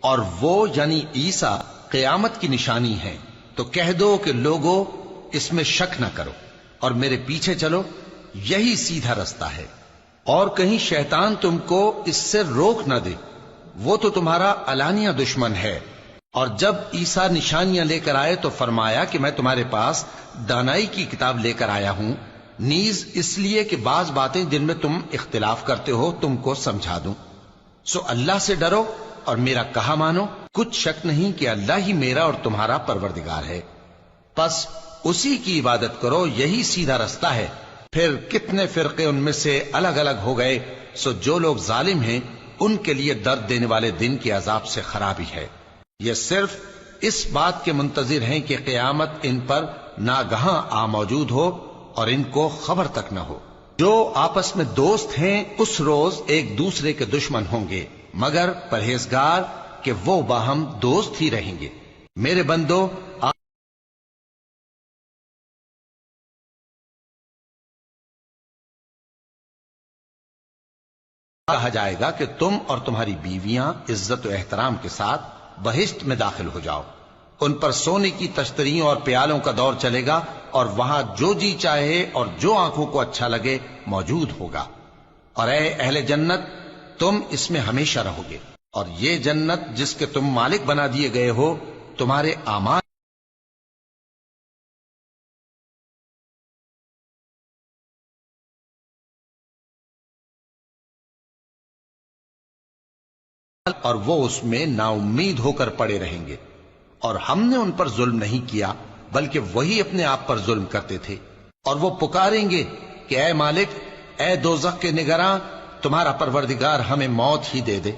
اور وہ یعنی عیسیٰ قیامت کی نشانی ہے، تو کہہ دو کہ لوگوں اس میں شک نہ کرو اور میرے پیچھے چلو، یہی سیدھا رستہ ہے، اور کہیں شیطان تم کو اس سے روک نہ دے، وہ تو تمہارا علانیہ دشمن ہے۔ اور جب عیسیٰ نشانیاں لے کر آئے تو فرمایا کہ میں تمہارے پاس دانائی کی کتاب لے کر آیا ہوں، نیز اس لیے کہ بعض باتیں جن میں تم اختلاف کرتے ہو تم کو سمجھا دوں۔ سو اللہ سے ڈرو اور میرا کہا مانو، کچھ شک نہیں کہ اللہ ہی میرا اور تمہارا پروردگار ہے، پس اسی کی عبادت کرو، یہی سیدھا رستہ ہے۔ پھر کتنے فرقے ان میں سے الگ الگ ہو گئے، سو جو لوگ ظالم ہیں ان کے لیے درد دینے والے دن کے عذاب سے خرابی ہے۔ یہ صرف اس بات کے منتظر ہیں کہ قیامت ان پر ناگہاں آ موجود ہو اور ان کو خبر تک نہ ہو۔ جو آپس میں دوست ہیں اس روز ایک دوسرے کے دشمن ہوں گے، مگر پرہیزگار کہ وہ باہم دوست ہی رہیں گے۔ میرے بندو، کہا جائے گا کہ تم اور تمہاری بیویاں عزت و احترام کے ساتھ بہشت میں داخل ہو جاؤ، ان پر سونے کی تشتریوں اور پیالوں کا دور چلے گا، اور وہاں جو جی چاہے اور جو آنکھوں کو اچھا لگے موجود ہوگا۔ اور اے اہل جنت، تم اس میں ہمیشہ رہو گے، اور یہ جنت جس کے تم مالک بنا دیے گئے ہو تمہارے اعمال اور وہ اس میں نا امید ہو کر پڑے رہیں گے۔ اور ہم نے ان پر ظلم نہیں کیا بلکہ وہی اپنے آپ پر ظلم کرتے تھے۔ اور وہ پکاریں گے کہ اے مالک، اے دوزخ کے نگراں، تمہارا پروردگار ہمیں موت ہی دے دے۔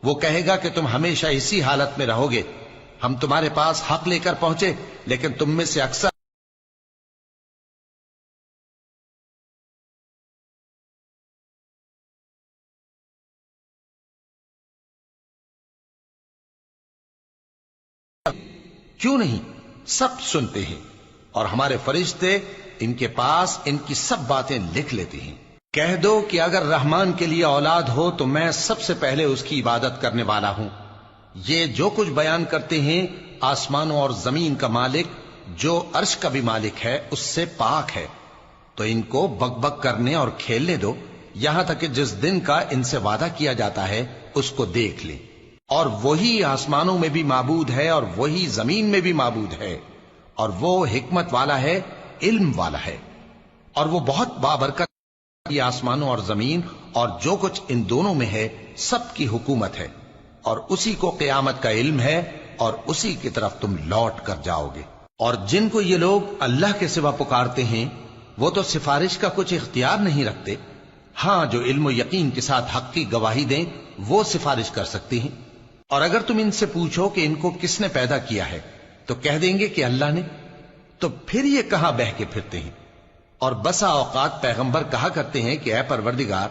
وہ کہے گا کہ تم ہمیشہ اسی حالت میں رہو گے، ہم تمہارے پاس حق لے کر پہنچے لیکن تم میں سے اکثر کیوں نہیں سب سنتے ہیں، اور ہمارے فرشتے ان کے پاس ان کی سب باتیں لکھ لیتے ہیں۔ کہہ دو کہ اگر رحمان کے لیے اولاد ہو تو میں سب سے پہلے اس کی عبادت کرنے والا ہوں۔ یہ جو کچھ بیان کرتے ہیں آسمانوں اور زمین کا مالک جو عرش کا بھی مالک ہے اس سے پاک ہے، تو ان کو بک بک کرنے اور کھیلنے دو، یہاں تک کہ جس دن کا ان سے وعدہ کیا جاتا ہے اس کو دیکھ لیں۔ اور وہی آسمانوں میں بھی معبود ہے اور وہی زمین میں بھی معبود ہے، اور وہ حکمت والا ہے، علم والا ہے، اور وہ بہت بابرکت یہ آسمانوں اور زمین اور جو کچھ ان دونوں میں ہے سب کی حکومت ہے، اور اسی کو قیامت کا علم ہے، اور اسی کی طرف تم لوٹ کر جاؤ گے۔ اور جن کو یہ لوگ اللہ کے سوا پکارتے ہیں وہ تو سفارش کا کچھ اختیار نہیں رکھتے، ہاں جو علم و یقین کے ساتھ حق کی گواہی دیں وہ سفارش کر سکتے ہیں۔ اور اگر تم ان سے پوچھو کہ ان کو کس نے پیدا کیا ہے تو کہہ دیں گے کہ اللہ نے، تو پھر یہ کہاں بہہ کے پھرتے ہیں۔ اور بسا اوقات پیغمبر کہا کرتے ہیں کہ اے پروردگار،